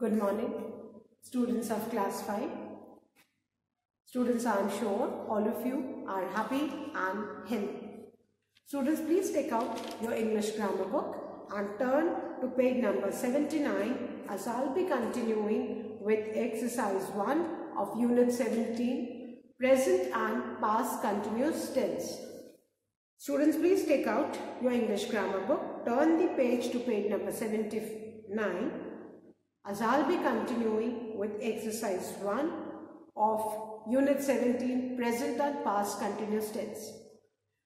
Good morning, students of class 5. Students, I am sure all of you are happy and healthy. Students, please take out your English grammar book and turn to page number 79 as I'll be continuing with exercise 1 of unit 17, present and past continuous tense. Students, please take out your English grammar book, turn the page to page number 79 as I'll be continuing with exercise 1 of unit 17, present and past continuous tense.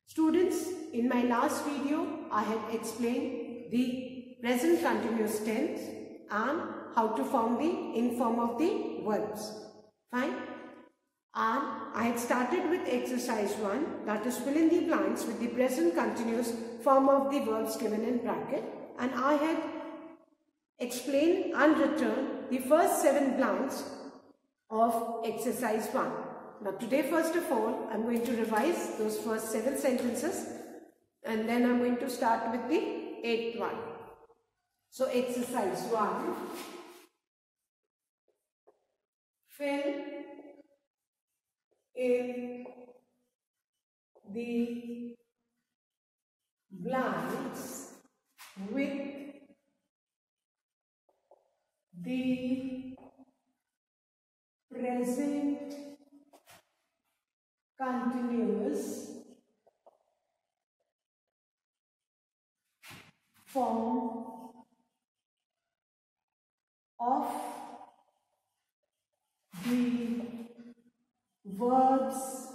Students, in my last video I had explained the present continuous tense and how to form the in form of the verbs. Fine. And I had started with exercise 1, that is fill in the blanks with the present continuous form of the verbs given in bracket, and I had explain and return the first 7 blanks of exercise 1. Now today, first of all, I am going to revise those first 7 sentences and then I am going to start with the 8th one. So exercise 1, fill in the blanks with the present continuous form of the verbs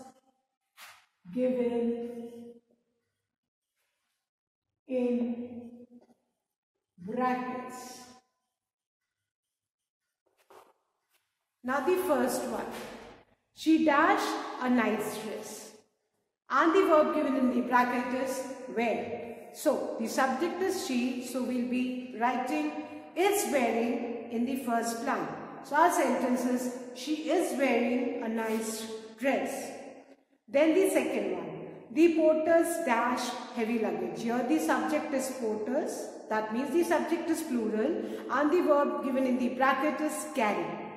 given in brackets. Now the first one, she dashed a nice dress, and the verb given in the bracket is wear. So the subject is she, so we'll be writing is wearing in the first line. So our sentence is she is wearing a nice dress. Then the second one, the porters dash heavy luggage. Here the subject is porters, that means the subject is plural and the verb given in the bracket is carry.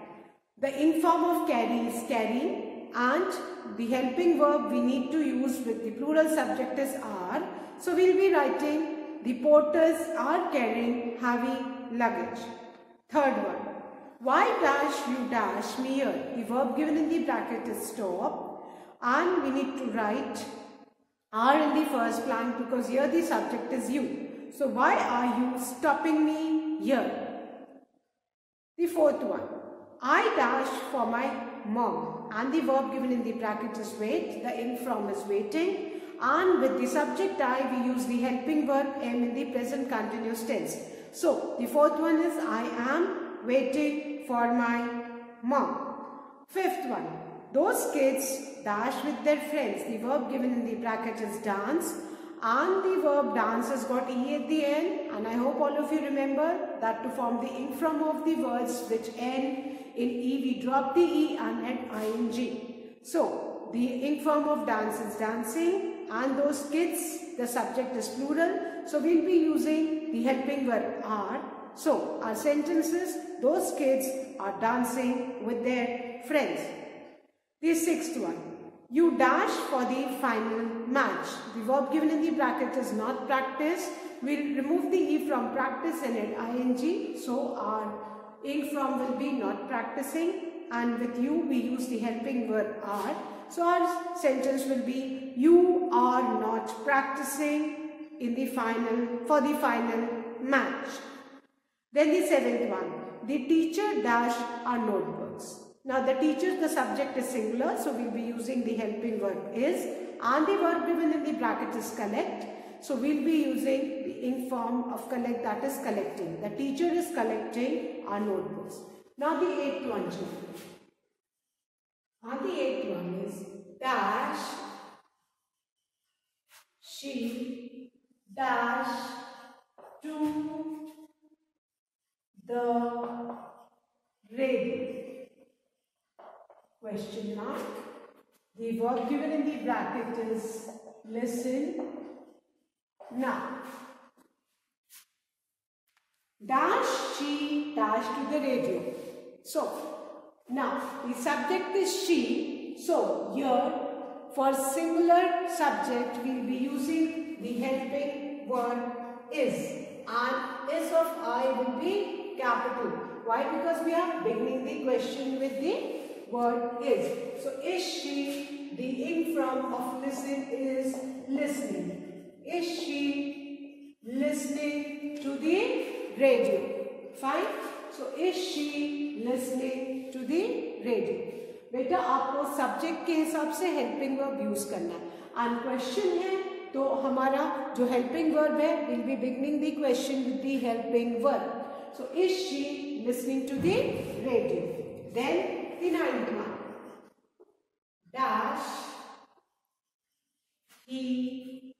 The in form of carry is carrying and the helping verb we need to use with the plural subject is are. So we'll be writing the porters are carrying heavy luggage. Third one, why dash you dash me here? The verb given in the bracket is stop and we need to write are in the first blank because here the subject is you. So why are you stopping me here? The fourth one, I dash for my mom and the verb given in the bracket is wait, the in from is waiting and with the subject I we use the helping verb am in the present continuous tense. So the fourth one is I am waiting for my mom. Fifth one, those kids dash with their friends. The verb given in the bracket is dance and the verb dance has got E at the end, and I hope all of you remember that to form the in from of the words which end in E we drop the E and add ing. So the in form of dance is dancing and those kids, the subject is plural, so we will be using the helping verb are. So our sentence is those kids are dancing with their friends. The sixth one, you dash for the final match. The verb given in the bracket is not practice. We will remove the E from practice and add ing. So our in from will be not practicing and with you we use the helping verb are. So our sentence will be you are not practicing in the for the final match. Then the seventh one, the teacher dash our notebooks. Now the teacher, the subject is singular, so we'll be using the helping verb is and the verb given in the bracket is collect. So we'll be using the in form of collect, that is collecting. The teacher is collecting our notebooks. Now the 8th one, children. And the 8th one is dash, she dash to the radio. Question mark. The verb given in the bracket is listen now. dash she dash to the radio. So now the subject is she. So here for singular subject we will be using the helping word is, and is of I will be capital. Why? Because we are beginning the question with the word is. So is she, the ing from of listen is listening. Is she listening to the radio? Fine. So is she listening to the radio? बेटा आपको subject के हिसाब से helping verb use करना है। And question है तो हमारा जो हेल्पिंग वर्ब है will be beginning the question with the helping verb. So is she listening to the radio? Then the ninth one, dash he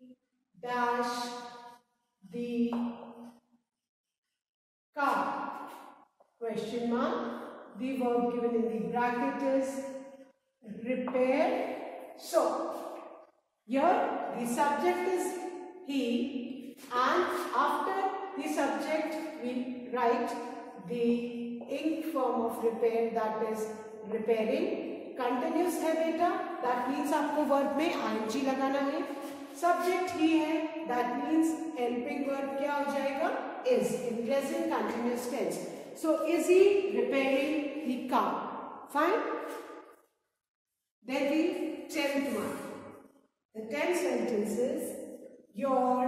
dash the car? Question mark. The verb given in the bracket is repair. So here the subject is he, and after the subject we write the ing form of repair, that is repairing. Continuous है बेटा, that means आपको verb में ING लगाना है। Subject ही है, that means helping verb क्या हो जाएगा? Is, in present continuous tense. So is he repairing the car? Fine. Then the 10th one, the 10th sentence is your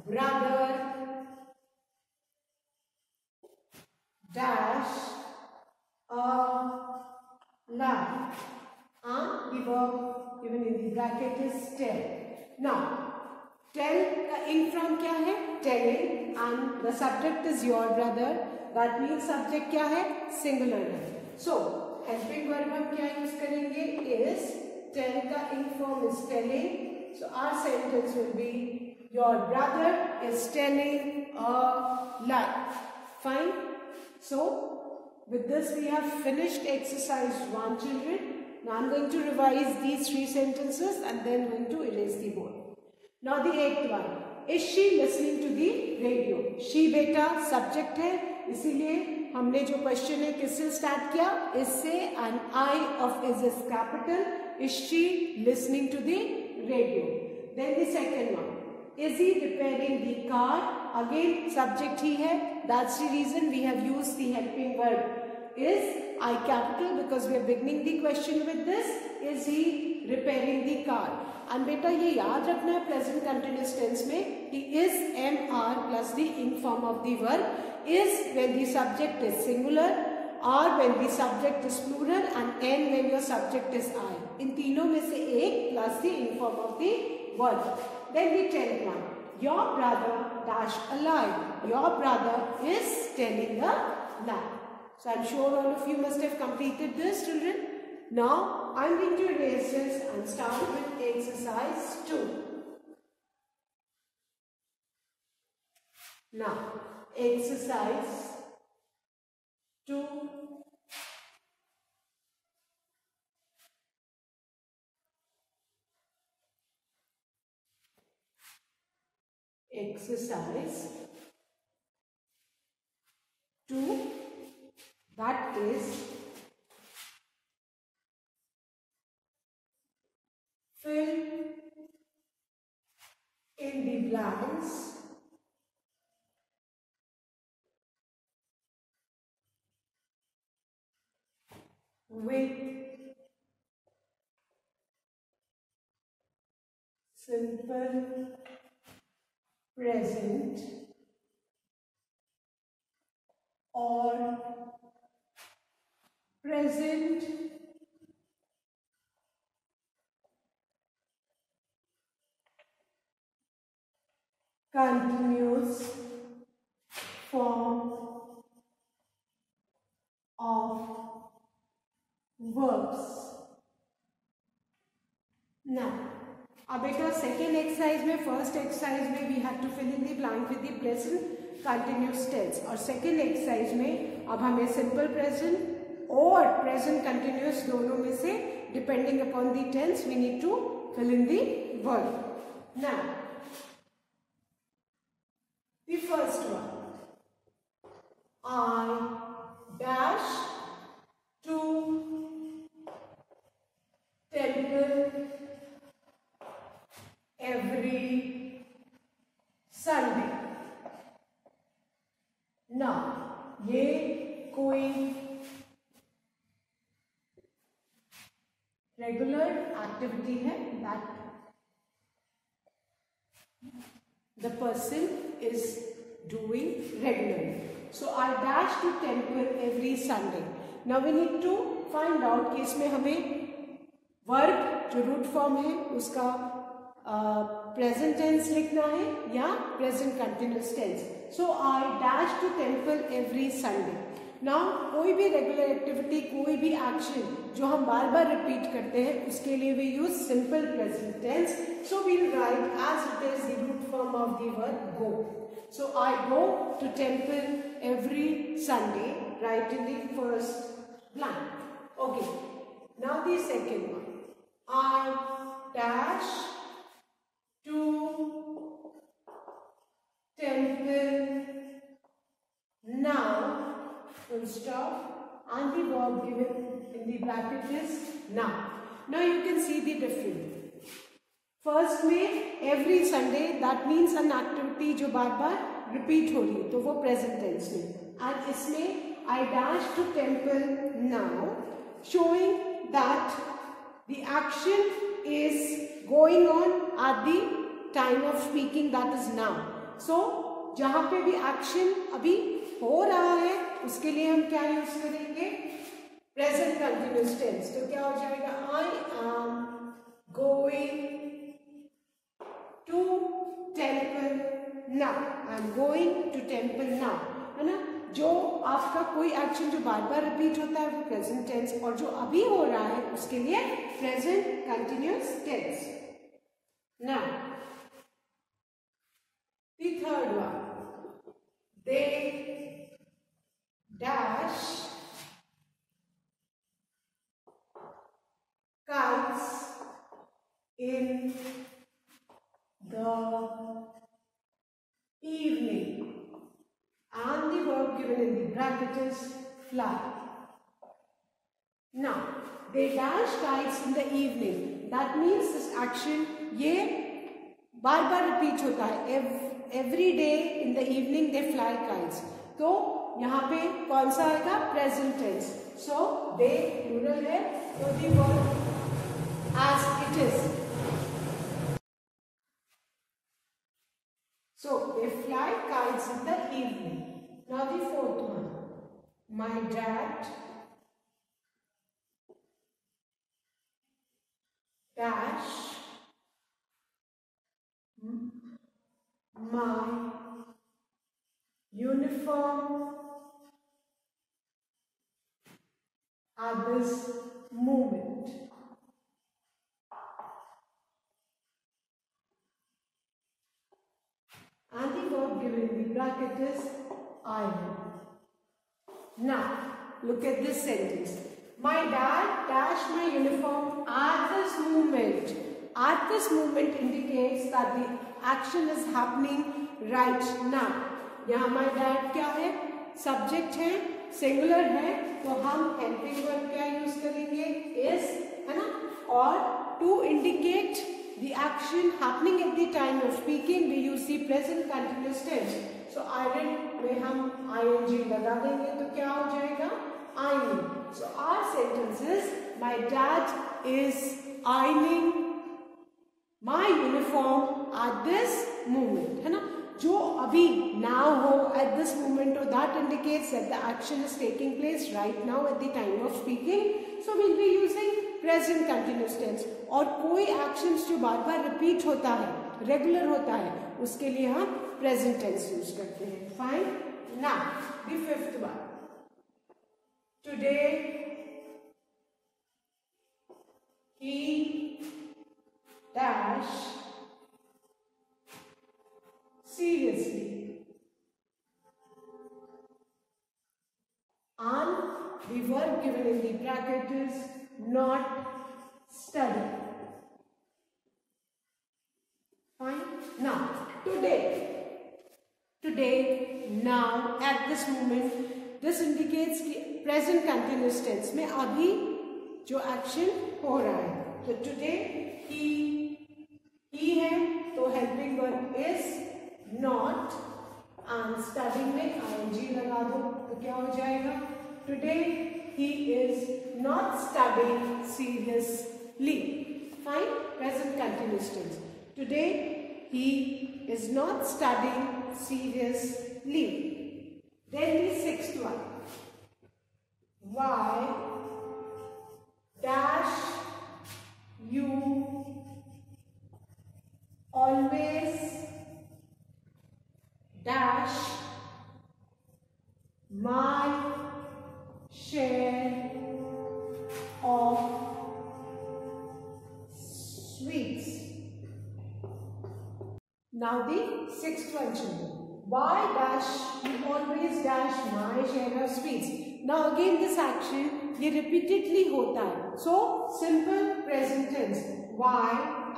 brother dash a lie. The verb given in the bracket is tell. Now, tell का ing from क्या है? Telling, and the subject is your brother. That means subject क्या है? Singular है. So, helping verb हम क्या use करेंगे? Is. Tell का ing form is telling. So, our sentence will be your brother is telling a lie. Fine. So, with this we have finished exercise 1, children. Now I am going to revise these 3 sentences and then going to erase the board. Now the 8th one. Is she listening to the radio? She बेटा subject है, इसीलिए हमने जो question है किससे start किया? is से, and I of is capital. Is she listening to the radio? Then the second one. Is he repairing the car? Again subject ही है, that's the reason we have used the helping verb is, I capital, because we are beginning the question with this. Is he repairing the car? And बेटा ये याद रखना है present continuous tense में he is MR plus the ing form of the verb is when the subject is singular, or when the subject is plural, and N when your subject is I. इन तीनों में से एक plus the ing form of the verb. Then the 10th one. Your brother dash a lie. Your brother is telling a lie. So I am sure all of you must have completed this, children. Now I am going to erase this and start with exercise 2. Now exercise 2. Exercise 2, that is fill in the blanks with simple present or present continuous form of verbs. Now, अब बेटा second exercise में, first exercise में we had to fill in the blank with the present continuous tense, और second exercise में अब हमें simple present और present continuous दोनों में से depending upon the tense we need to fill in the verb. Now the first one, I dash to temple every Sunday. Now ये कोई रेगुलर एक्टिविटी है that the person is doing regularly. So I dash to temple every Sunday. Now we need to find out कि इसमें हमें verb जो root form है उसका present tense लिखना है या present continuous tense. So I dash to temple every Sunday. Now कोई भी रेगुलर एक्टिविटी, कोई भी एक्शन जो हम बार बार रिपीट करते हैं उसके लिए we use simple present tense. So we'll write as it is the root form of the verb go. So I go to temple every Sunday, right in the first line. Okay, now the second one. I dash to temple now, full stop, and the verb given in the bracket is now. Now you can see the difference. First में every Sunday, that means an activity जो बार बार repeat हो रही है तो वो present tense में. and इसमें I dash to temple now, showing that the action is going on at the time of speaking, that is now. So जहां पे भी action अभी हो रहा है उसके लिए हम क्या यूज करेंगे? Present continuous tense. तो क्या हो जाएगा? I am going to temple now. I am going to temple now, है ना. जो आपका कोई एक्शन जो बार बार रिपीट होता है वो प्रेजेंट टेंस, और जो अभी हो रहा है उसके लिए present continuous tense. Now the third one. They dash kites in the evening. And the verb given in the bracket is fly. Now, they dash kites in the evening. That means this action ये बार बार repeat होता है. Every day in the evening they fly kites. तो यहाँ पे कौन सा आएगा? Present tense. So they plural है तो the verb as it is. So they fly kites in the evening. Now the fourth one. My dad dash my uniform at this moment. And the verb given in the bracket is iron. Now, look at this sentence. My dad dashed my uniform at this moment. At this moment indicates that the action is happening right now. यहाँ my dad क्या है? Subject है, singular है, तो हम helping verb क्या use करेंगे? Is, है ना? और to indicate the action happening at the time of speaking, we use the present continuous tense. So iron में हम ing लगा देंगे तो क्या हो जाएगा? Ironing. So our sentence is, my dad is ironing my uniform at this moment. है ना? जो अभी now हो, at this moment हो, that indicates that the action is taking place right now at the time of speaking. So we'll be using present continuous tense. और कोई actions जो बार बार repeat होता है, रेगुलर होता है, उसके लिए हम प्रेजेंट टेंस यूज करते हैं. Fine. Now the fifth one. Today he dash seriously and the verb given in the bracket is not study. Fine. Now today, now, at this moment, this indicates कि present continuous tense में अभी जो action हो रहा है. तो today he है तो helping verb is not, and studying में आईएनजी लगा दो तो क्या हो जाएगा? Today he is not studying seriously. Fine, present continuous tense. Today he is not studying seriously. Then the sixth one. Why dash you always dash my share of sweets? Now the sixth one, children. Why dash you always dash my share of sweets? Now again this action ये repeatedly होता है. So simple present tense. Why?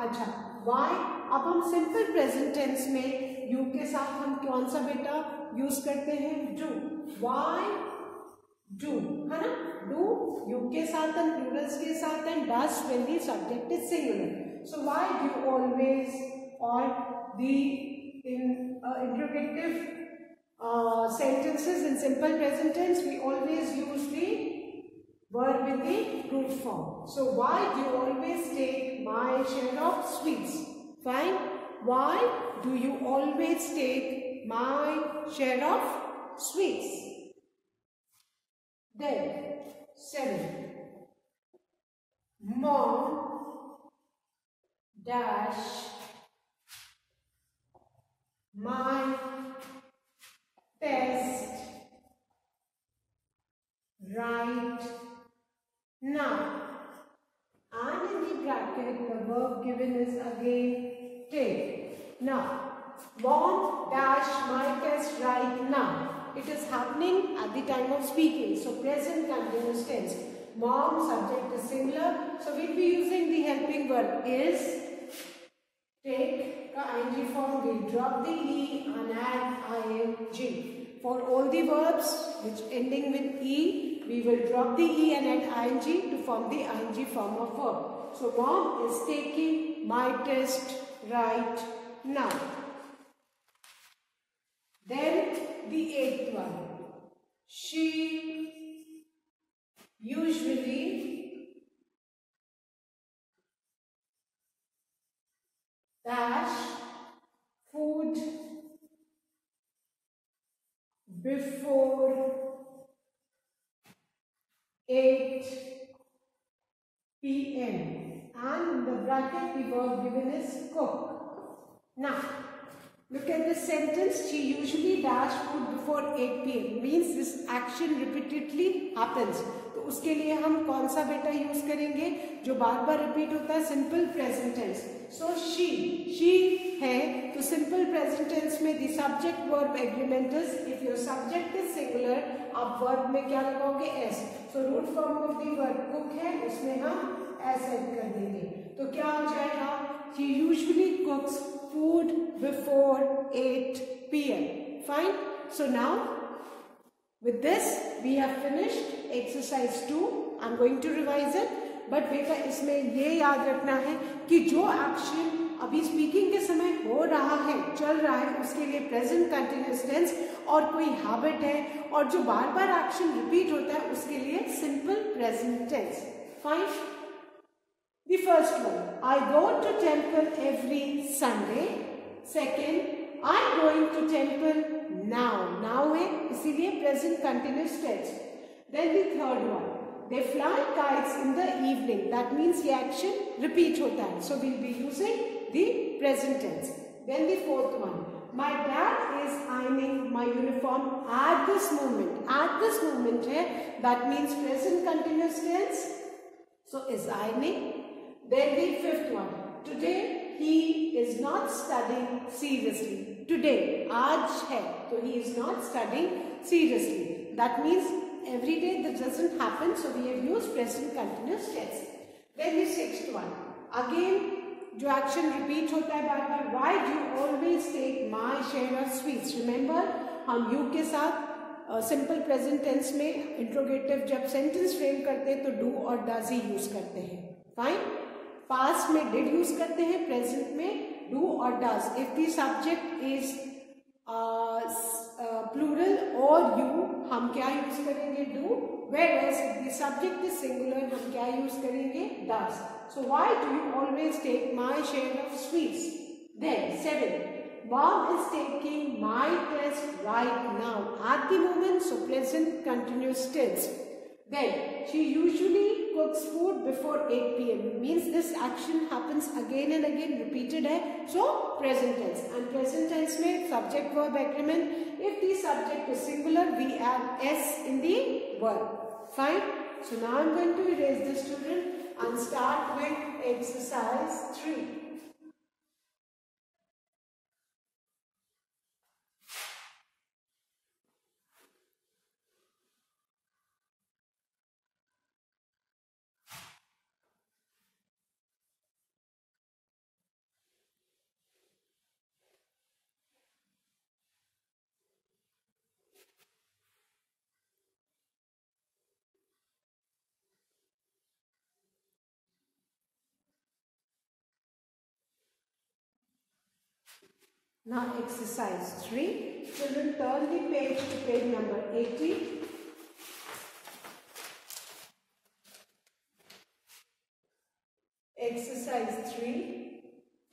अच्छा, why? अब हम simple present tense में you के साथ हम कौन सा बेटा use करते हैं? Do. Why? Do, है ना? Do you के साथ and plurals के साथ and does when the subject is singular. So why do you always, or the interrogative sentences in simple present tense, we always use the verb in the root form. So why do you always take my share of sweets? Fine. Why do you always take my share of sweets? Then 7. Mom dash my test right now, and in the bracket the verb given is again take. Now mom dash my test right now. It is happening at the time of speaking, so present continuous tense. Mom subject is singular, so we'll be using the helping verb is. Take का ing form, we drop the e and add ing. For all the verbs which ending with e, we will drop the e and add ing to form the ing form of verb. So mom is taking my test right now. Then the 8th one. She usually dash food before 8 p.m. and in the bracket the verb given is cook. Now look at this sentence. She usually dash food before 8 p.m. means this action repeatedly happens. तो उसके लिए हम कौन सा बेटा use करेंगे जो बार बार repeat होता है? Simple present tense. So she है तो सिंपल प्रेजेंट टेंस में the subject verb agreement is, if your subject is singular आप वर्ब में क्या लगाओगे? S. So root form of the verb cook है, उसमें हम एस ऐड कर देंगे तो क्या हो जाएगा? She usually कुक्स food before 8 p.m. Fine. So now with this we have finished exercise 2. I'm going to revise it. But बेटा इसमें ये याद रखना है कि जो एक्शन अभी स्पीकिंग के समय हो रहा है, चल रहा है, उसके लिए प्रेजेंट कंटिन्यूअस टेंस और कोई हैबिट है, और जो बार बार एक्शन रिपीट होता है उसके लिए simple present tense. Fine. The first one, I go to temple every Sunday. Second, I'm going to temple now. Now है इसीलिए present continuous tense. Then the third one, they fly kites in the evening. That means ये action repeat होता है. So we'll be using the present tense. Then the fourth one, my dad is ironing my uniform at this moment. At this moment है, that means present continuous tense. So is ironing. Then the fifth one, today he is not studying seriously. Today, आज है, तो he is not studying seriously. That means every day that doesn't happen, so we have used present continuous tense. Then the sixth one, again जो action repeat होता है बार बार, why do you always take my share of sweets? Remember हम you के साथ simple present tense में interrogative जब sentence frame करते हैं तो डू और डज ही यूज करते हैं. फाइन. पास्ट में डिड यूज करते हैं, प्रेजेंट में डू और does. If the subject is plural और यू, हम क्या यूज करेंगे? Do. whereas if the subject is singular, हम क्या यूज करेंगे? does. So why do you always take my share of sweets? Then 7. Mom is taking my test right now at the moment, so present continuous tense. Then she usually cooks food before 8 p.m. means this action happens again and again, repeated hai, so present tense. And present tense mein subject verb agreement, if the subject is singular we add s in the verb. Fine. So now I'm going to erase this, student, and start with exercise 3. Now exercise 3. Children, turn the page to page number 80. Exercise 3.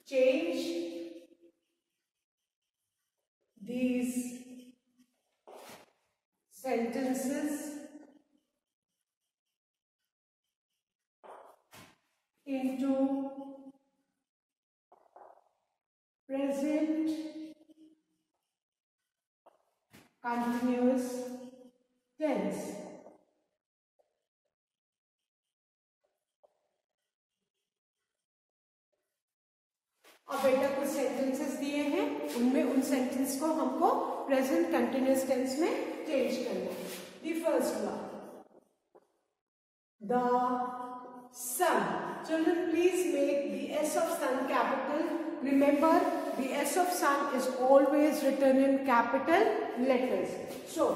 Change these sentences into present continuous tense. अब बेटा कुछ sentences दिए हैं, उनमें उन sentence को हमको present continuous tense में चेंज करना है. The first one, the sun. Children, please make the S of sun capital. Remember, the S of sun is always written in capital letters. So,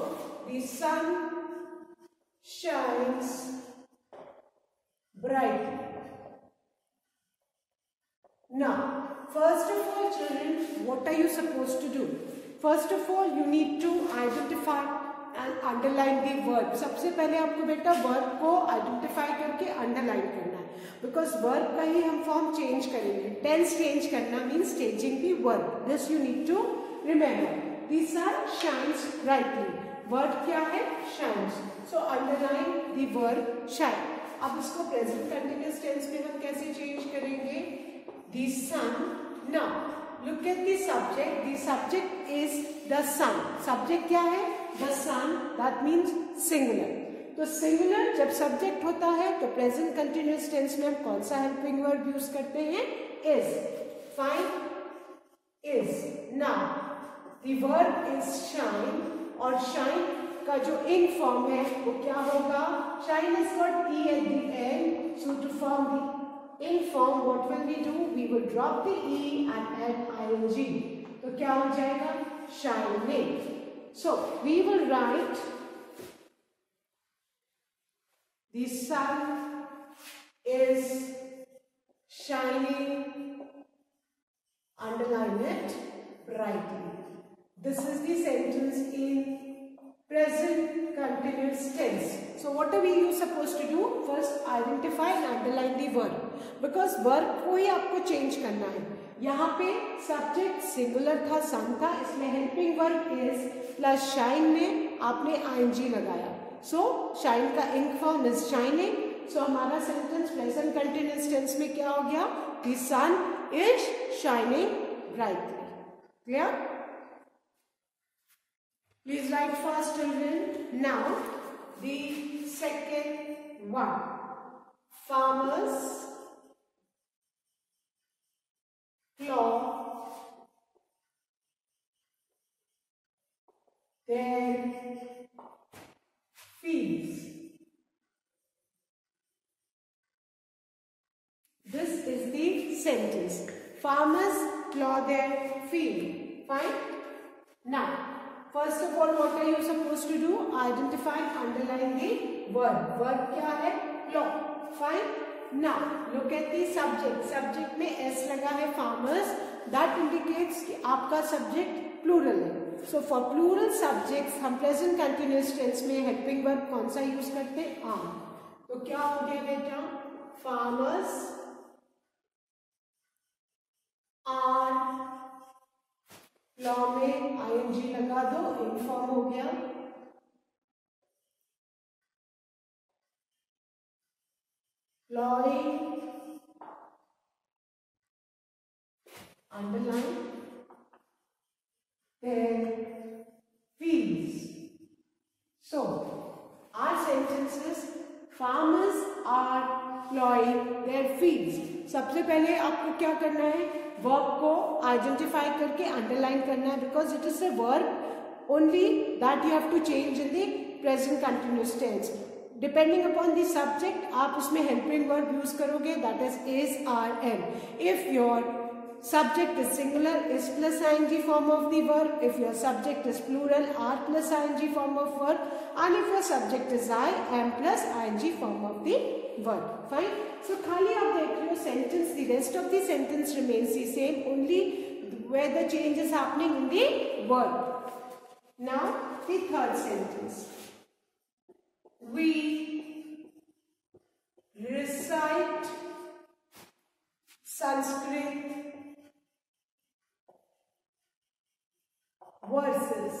the sun shines brightly. Now, first of all, children, what are you supposed to do? First of all, you need to identify and underline the verb. सबसे पहले आपको बेटा verb को identify करके underline करना है, because verb का ही हम form change करेंगे. Tense change करना means changing the verb. This you need to remember. The sun shines brightly. Verb क्या है? Shines. So underline the verb shine. अब इसको present continuous tense में हम कैसे change करेंगे? The sun. Now look at the subject. The subject is the sun. Subject क्या है? The sun. That means singular. तो singular जब subject होता है तो present continuous tense में हम कौन सा helping verb यूज करते हैं? Is. Fine. Is. Now the verb is shine, और shine का जो in form है वो क्या होगा? Shine has got e at the end, so to form the in form, what will we do? We will drop the e and add ing. तो क्या हो जाएगा? Shining. So we will write the sun is shining, underline it, brightly. This is the sentence in present continuous tense. So what are we supposed to do? First identify and underline the verb, because verb को ही आपको change करना है. यहाँ पे subject singular था, sun था, इसमें helping verb is plus shine में आपने ing लगाया. So shine का ing form is shining. So हमारा sentence present continuous tense में क्या हो गया? The sun is shining brightly. Clear? Please write fast, children. Now the second one. Farmers plow their fields. This is the sentence. Farmers plow their field. Fine. Now, first of all, what are you supposed to do? Identify and underline the verb. Verb क्या है? Plow. Fine. Now look at the subject. Subject में s लगा है farmers. That indicates कि आपका subject plural है. So for plural subjects हम present continuous tense में helping verb कौन सा use करते हैं? are. तो क्या हो गया बेटा? Farmers are. लॉ में ing लगा दो, इनफॉर्म हो गया. Ploughing underline their fields. So our sentences, farmers are plowing their fields. सबसे पहले आपको क्या करना है? वर्ब को आइडेंटिफाई करके अंडरलाइन करना है, because it is a verb only that you have to change in the present continuous tense. Depending upon the subject आप उसमें हेल्पिंग वर्ब यूज करोगे, that is are am. If your subject is singular, is plus ing form of the verb. If your subject is plural, are plus ing form of verb. And if your subject is I, am plus ing form of the verb. Fine. So खाली आप देख रहे हो sentence, the rest of the sentence remains the same, only where the change is happening in the verb. Now the third sentence. We recite Sanskrit verses.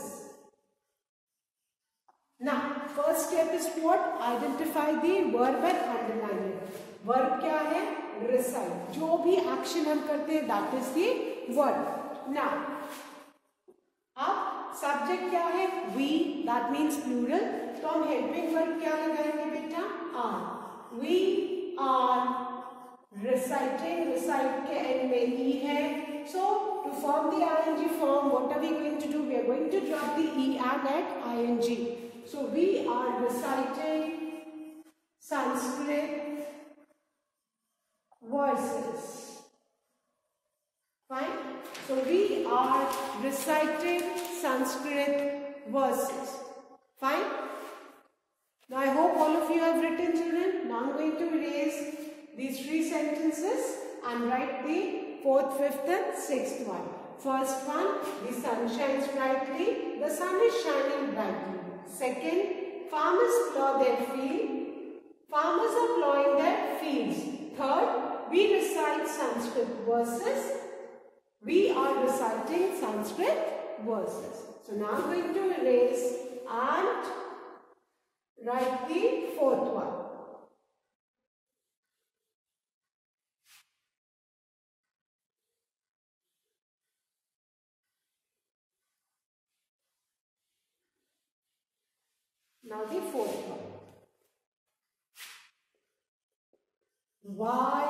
Now, first step is what? Identify the verb and underline it. Verb क्या है? Recite. जो भी action हम करते हैं, that is the verb. Now, अब subject क्या है? We, that means plural. तो हम helping verb क्या लगाएंगे बेटा? Are. We are reciting. Recite के end में ही है. So to form the ing form, what are we going to do? We are going to drop the e and at ing. So we are reciting Sanskrit verses. Fine. So we are reciting Sanskrit verses. Fine. Now I hope all of you have written, children. Now I'm going to erase these 3 sentences and write the 4th, 5th and 6th one. First one, the sun shines brightly. The sun is shining brightly. Second, farmers plow their field. Farmers are plowing their fields. Third, we recite Sanskrit verses. We are reciting Sanskrit verses. So now I'm going to erase and write the 4th one. Now the 4th one. Why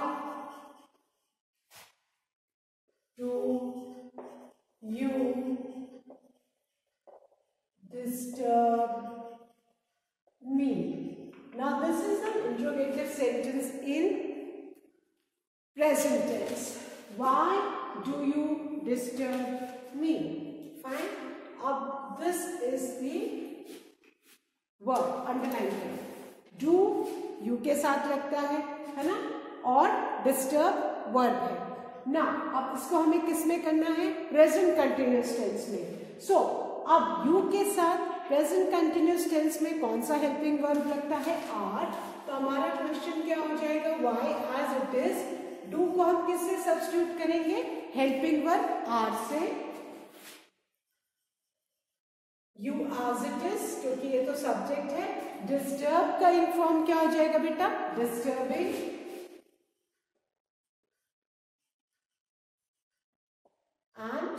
do you disturb me? Now this is an interrogative sentence in present tense. Why do you disturb me? Fine. Now this is the verb underline करें. Do you के साथ लगता है ना, और disturb verb है ना. अब इसको हमें किस में करना है? प्रेजेंट कंटिन्यूअस टेंस में. सो अब यू के साथ प्रेजेंट कंटिन्यूअस टेंस में कौन सा हेल्पिंग वर्ब लगता है? आर. तो हमारा क्वेश्चन क्या हो जाएगा? Why as it is. Do को हम किससे सब्स्टिट्यूट करेंगे? हेल्पिंग वर्ब आर से. यू एज इट इज, क्योंकि ये तो सब्जेक्ट है. डिस्टर्ब का इनफॉर्म क्या हो जाएगा बेटा? Disturbing. And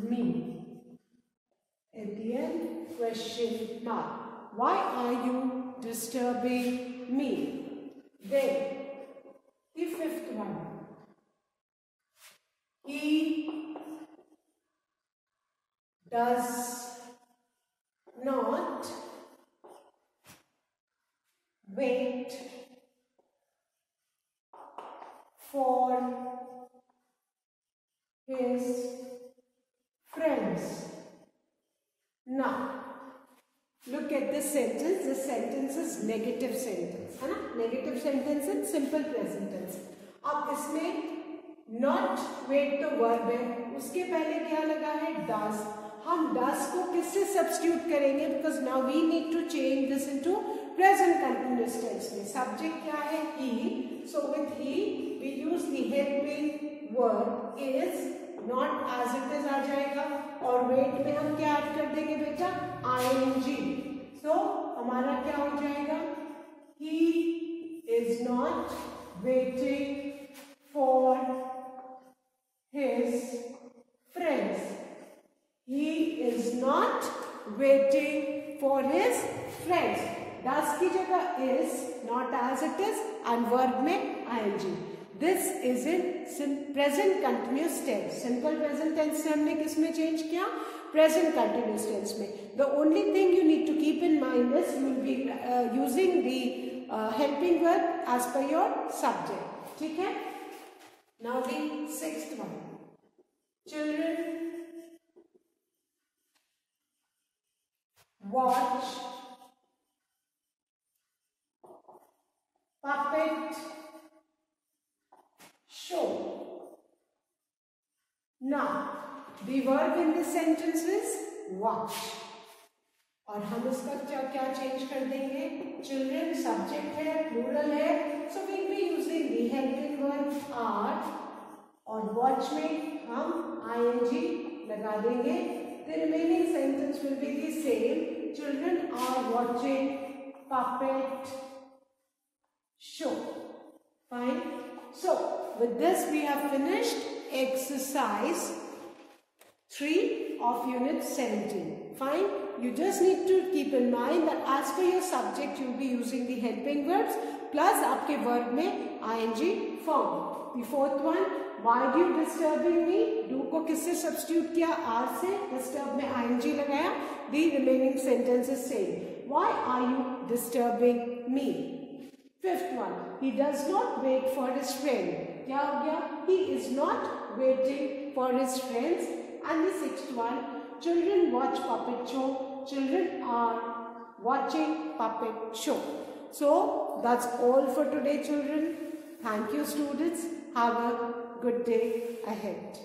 me at the end question mark. Why are you disturbing me? Then the 5th one. He does not wait for his friends. Now this sentence is negative sentence, है ना? Negative sentence in simple present tense. अब इसमें not wait तो verb है, उसके पहले क्या लगा है? does. हम does को किससे substitute करेंगे? Because now we need to change this into present continuous tense में. Subject क्या है? He. So with he we use the helping verb is. Not as it is आ जाएगा और wait में हम क्या ऐड कर देंगे बेटा? ing. So हमारा क्या हो जाएगा? He is not waiting for his friends. He is not waiting for his friends. Does की जगह is, not as it is, and verb में ing. This is in present continuous tense. Simple present tense से हमने किस में change किया? Present continuous tense में. The only thing you need to keep in mind is you will be using the helping verb as per your subject. ठीक है? Now the sixth one. Children watch puppet show. Now, the verb in this sentence is watch. और हम इसका क्या change कर देंगे? Children subject है, plural है, so we will be using the helping verb are. और watch में हम ing लगा देंगे. The remaining sentence will be the same. Children are watching puppet show. Fine. So, with this we have finished exercise 3 of unit 17. Fine. You just need to keep in mind that as per your subject you will be using the helping verbs plus आपके verb में ing form. The fourth one, why do you disturbing me? Do को किससे substitute किया? are से. Disturb में ing लगाया. The remaining sentence is same. Why are you disturbing me? Fifth one, he does not wait for his friend. क्या हो गया? He is not waiting for his friends. And the sixth one, children watch puppet show. Children are watching puppet show. So that's all for today, children. Thank you, students. Have a good day ahead.